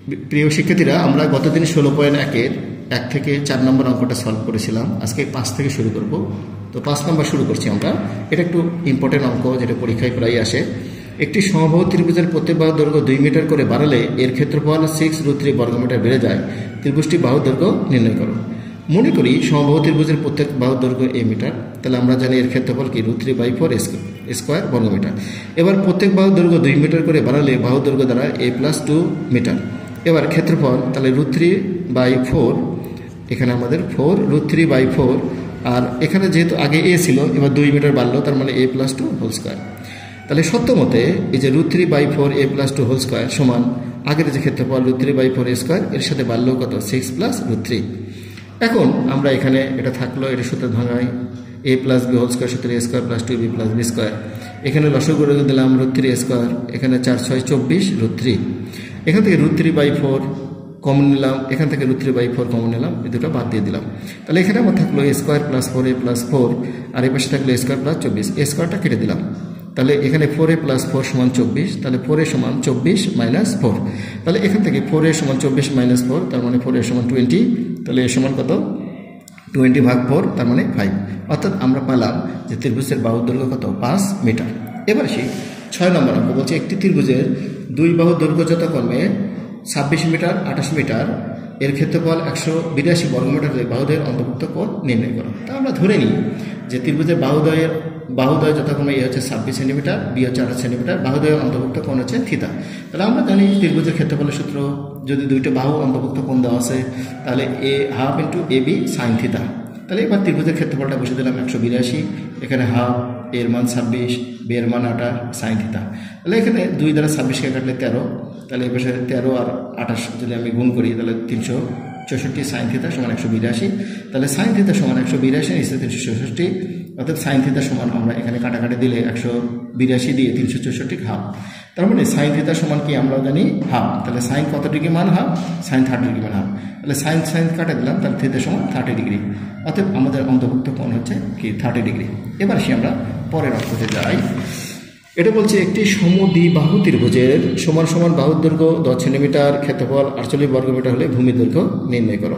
প্রিয় শিক্ষার্থীরা, আমরা গতদিন 16.1-এর 1 থেকে 4 নম্বর অঙ্কটা সলভ করেছিলাম। আজকে 5 থেকে শুরু করব। তো 5 নম্বর শুরু করছি আমরা। এটা একটু ইম্পর্টেন্ট অঙ্ক, যেটা পরীক্ষায় প্রায় আসে। একটি সমবাহু ত্রিভুজের প্রত্যেক বাহুর দৈর্ঘ্য 2 মিটার করে বাড়ালে এর ক্ষেত্রফল 6√3 বর্গমিটার বেড়ে যায়। ত্রিভুজটি বাহুর দৈর্ঘ্য নির্ণয় করো। মনে করি সমবাহু ত্রিভুজের প্রত্যেক বাহুর দৈর্ঘ্য a মিটার, তাহলে আমরা জানি এর ক্ষেত্রফল কি √3/4 স্কোয়ার বর্গমিটার। এবার প্রত্যেক বাহুর দৈর্ঘ্য 2 মিটার করে বাড়ালে বাহুর দৈর্ঘ্য দ্বারা a+2 মিটার। এবার ক্ষেত্রফল তাহলে √3/4, এখানে আমাদের 4√3/4, আর এখানে যেহেতু আগে a ছিল, এবার 2 মিটার বাড়লো, তার মানে a+2 হোল স্কোয়ার। তাহলে সত্য মতে এই যে √3/4 a+2 হোল স্কোয়ার সমান আগের যে ক্ষেত্রফল √3/4 স্কোয়ার, এর সাথে বাড়লো কত 6 + √3। এখন আমরা এখানে এটা থাকলো, এটা সূত্রে ভাঙাই a+b হোল স্কোয়ার সূত্রে a² + 2b + b স্কোয়ার। এখানে লসাগু করে দিলাম √3 স্কোয়ার, এখানে 4 × 6 = 24 √3। এখান থেকে √3/4 কমন নিলাম, এখান থেকে √3/4 কমন নিলাম, এই দুটো বাদ দিয়ে দিলাম। তাহলে এখানে আমার থাকলো a² + 4a + 4, আর এই পাশে থাকলো a² + 24। a স্কোয়ারটা কেটে দিলাম, তাহলে এখানে 4a + 4 = 24, তাহলে 4a = 24 - 4। তাহলে এখান থেকে 4a = 24 - 4, তার মানে 4a = 20। তাহলে এ সমান কত 20/4, তার মানে 5। অর্থাৎ আমরা পেলাম যে ত্রিভুজের বাহুর দৈর্ঘ্য কত 5 মিটার। এবার আসি 6 নম্বর অঙ্ক। বলছে একটি ত্রিভুজের দুই বাহুর দৈর্ঘ্য যথাক্রমে 26 মিটার 28 মিটার, এর ক্ষেত্রফল 182 বর্গমিটার হলে বাহুদ্বয়ের অন্তর্ভুক্ত কোণ নির্ণয় করো। তা আমরা ধরে নিই যে ত্রিভুজের বাহুদ্বয় যথাক্রমে এ হচ্ছে 26 সেন্টিমিটার, বি হচ্ছে 28 সেন্টিমিটার, বাহুদ্বয়ের অন্তর্ভুক্ত কোণ হচ্ছে থিতা। তাহলে আমরা জানি ত্রিভুজের ক্ষেত্রফলের সূত্র, যদি দুইটা বাহু অন্তর্ভুক্ত কোণ দেওয়া আছে, তাহলে ½ × AB sin থিতা। তাহলে এবার ত্রিভুজের ক্ষেত্রফলটা বসে দিলাম 182, এখানে ½ এর মান 26, বি এর মান 28 sin থিতা। তাহলে এখানে 2 দ্বারা 26কে কাটলে 13, তাহলে এ পাশে 13 আর 28 যদি আমি গুণ করি, তাহলে 364 sin থিতা সমান 182। তাহলে sin থিতা সমান 182 নিচে 364, অর্থাৎ sin থিতা সমান আমরা এখানে কাটাকাটি দিলে 182 দিয়ে 364 হাফ। তার মানে sin থিতা সমান কি আমরা জানি হাফ। তাহলে sin কত ডিগ্রি মান হাফ, sin 30 ডিগ্রি মান হাফ। তাহলে sin কাটা দিলাম, তাহলে থিতা সমান 30 ডিগ্রি। অর্থাৎ আমাদের অন্তর্ভুক্ত কোণ হচ্ছে কি 30 ডিগ্রি। এবার আসি আমরা পরের অঙ্কতে যাই। এটা বলছে একটি সমদ্বিবাহু ত্রিভুজের সমান সমান বাহুর দৈর্ঘ্য 10 সেন্টিমিটার, ক্ষেত্রফল 48 বর্গমিটার হলে ভূমি দৈর্ঘ্য নির্ণয় করো।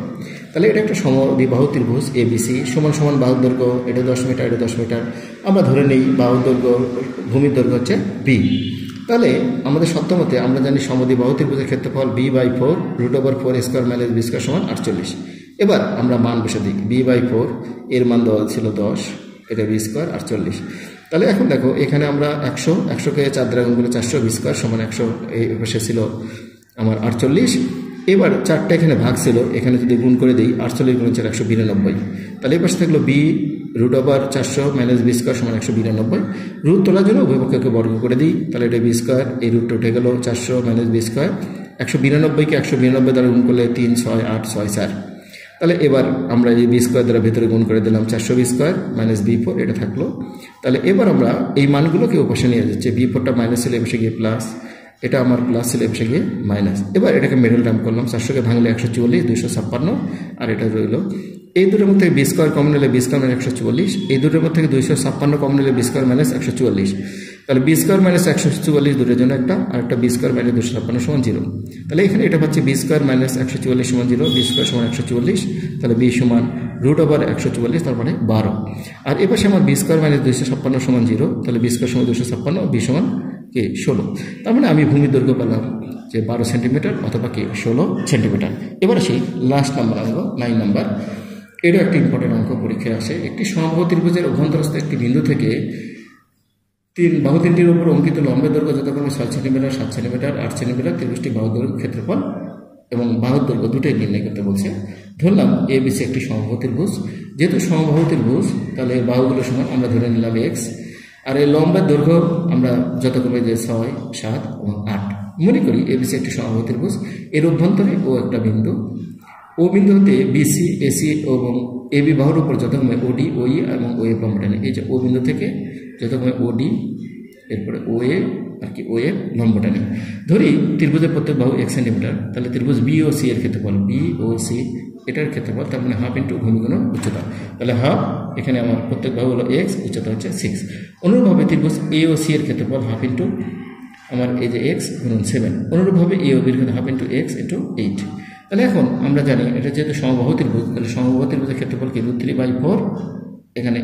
তাহলে এটা একটা সমদ্বিবাহু ত্রিভুজ ABC, সমান সমান বাহুর দৈর্ঘ্য, এটা 10 মিটার, এটা 10 মিটার। আমরা ধরে নিই বাহুর দৈর্ঘ্য, ভূমির দৈর্ঘ্য হচ্ছে b। তাহলে আমাদের সত্যমতে আমরা জানি সমদ্বিবাহু ত্রিভুজের ক্ষেত্রফল b/4 √4² - b² সমান 48। এবার আমরা মান বসে দিই, b/4 এর মান দেওয়া ছিল 10, এটা b² 48। তাহলে এখন দেখো এখানে আমরা 100কে 4 দ্বারা গুণ করলে 400, b² সমান 100, এই পাশে ছিল আমার 48। এবার 4টা এখানে ভাগ ছিল, এখানে যদি গুণ করে দিই 48 × 4 192। তাহলে এই পাশে থাকলো b √400 - b² সমান 192। রুট তোলার জন্য উভয় পক্ষকে বর্গ করে দিই, তাহলে এটা b², এই রুটটা উঠে গেল 400 - b²। 192কে 192 দ্বারা গুণ করলে 3 6 8 6 4। তাহলে এবার আমরা এই b² দ্বারা ভেতরে গুণ করে দিলাম 400 b² - b4, এটা থাকলো। তাহলে এবার আমরা এই মানগুলোকে ওপাশে নিয়ে যাচ্ছি, b4টা মাইনাস ছিল, এপাশে গিয়ে প্লাস, এটা আমার প্লাস ছিল, এপাশে গিয়ে মাইনাস। এবার এটাকে মিডল টার্ম করলাম, 400কে ভাঙলে 144, 256, আর এটা রইল। এই দুটোর মধ্যে b² কমন নিলে b² - 144, এই দুটোর মধ্যে থেকে 256 কমন নিলে b² - 144। তাহলে b² - 144 দুটোর জন্য একটা, আর একটা b² - 256 সমান 0। তাহলে এখানে এটা পাচ্ছি b² - 144 সমান 0, b² সমান 144। তাহলে b সমান √144, তার মানে 12। আর এপাশে আমার b² - 256 সমান 0, তাহলে b² সমান 256, b সমান কি 16। তার মানে আমি ভূমির দৈর্ঘ্য পেলাম যে 12 সেন্টিমিটার অথবা কি 16 সেন্টিমিটার। এবার আসি লাস্ট নাম্বার অঙ্ক 9 নাম্বার। এটা একটা ইম্পর্টেন্ট অঙ্ক, পরীক্ষায় আসে। একটি সমবাহু ত্রিভুজের অভ্যন্তরস্থ একটি বিন্দু থেকে বাহু তিনটির উপর অঙ্কিত লম্বের দৈর্ঘ্য যথাক্রমে 6 সেন্টিমিটার 7 সেন্টিমিটার 8 সেন্টিমিটার, ত্রিভুজটি বাহুর দৈর্ঘ্য ক্ষেত্রফল এবং বাহুর দৈর্ঘ্য দুটোই নির্ণয় করতে বলছে। ধরলাম ABC একটি সমবাহু ত্রিভুজ। যেহেতু সমবাহু ত্রিভুজ, তাহলে বাহুগুলো সমান আমরা ধরে নিলাম x, আর এই লম্বের দৈর্ঘ্য আমরা যথাক্রমে যে 6 7 এবং 8। মনে করি ABC একটি সমবাহু ত্রিভুজ, এর অভ্যন্তরে ও একটা বিন্দু, ও বিন্দু হতে BC AC এবং AB বাহুর উপর যথাক্রমে OD OE এবং OF লম্ব টানে। এই যে ও বিন্দু থেকে যথাক্রমে OD, এরপরে OA আর কি OF লম্ব টানে। ধরি ত্রিভুজের প্রত্যেক বাহু 1 সেন্টিমিটার, তাহলে ত্রিভুজ BOC এর ক্ষেত্রফল BOC, এটার ক্ষেত্রফল তার মানে ½ × ভূমিগুণ উচ্চতা। তাহলে হাফ, এখানে আমার প্রত্যেক বাহু হলো x, উচ্চতা হচ্ছে 6। অনুরূপভাবে ত্রিভুজ AOC এর ক্ষেত্রফল ½ × আমার এই যে এক্স গুণন 7, অনুরূপভাবে এ ও বির ক্ষেত্রে হাফ ইন্টু এক্স ইন্টু 8। তাহলে এখন আমরা জানি এটা যেহেতু সমবাহু ত্রিভুজ, তাহলে সমবাহু ত্রিভুজের ক্ষেত্রফল কি √3/4, এখানে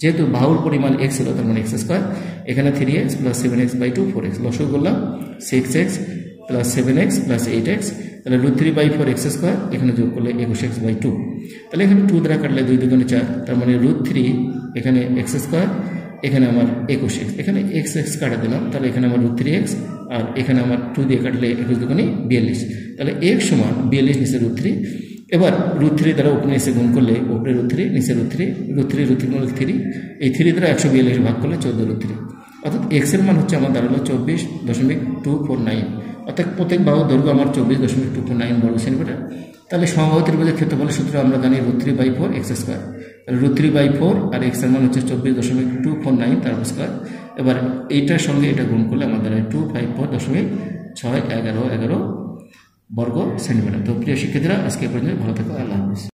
যেহেতু বাহুর পরিমাণ এক্স ছিল তার মানে এক্স স্কোয়ার, এখানে 3x প্লাস 7x/2 4x, লসক করলাম 6x plus 7x plus 8x, তাহলে √3/4 এক্স স্কোয়ার, এখানে যোগ করলে 21x/2। তাহলে এখানে 2 দ্বারা কাটলে 2 দুগুণে 4, তার মানে √3 এখানে এক্স স্কোয়ার, এখানে আমার 21x, এখানে x কাটা দিলাম, তাহলে এখানে আমার √3x, আর এখানে আমার 2 দিয়ে কাটলে 21 দুগুণে 42, তাহলে x সমান 42 নিচে √3। এবার √3 দ্বারা উপরে নিচে গুণ করলে উপরে √3 নিচে √3 3, এই 3 দ্বারা 142 ভাগ করলে 14√3, অর্থাৎ x এর মান হচ্ছে আমার দাঁড়ালো 24.249, অর্থাৎ প্রত্যেক বাহুর দৈর্ঘ্য আমার 24.249 বর্গ সেন্টিমিটার। তাহলে সমবাহু ত্রিভুজের ক্ষেত্রফলের সূত্র আমরা জানি √3/4 এক্স স্কোয়ার, তাহলে √3/4 আর এক্স এর মান হচ্ছে 24.249 তার স্কোয়ার। এবার এইটার সঙ্গে এটা গুণ করলে আমাদের 254.611 বর্গ সেন্টিমিটার। তো প্রিয় শিক্ষার্থীরা, আজকে পর্যন্ত ভালো থাকো, আল্লাহ হাফিজ।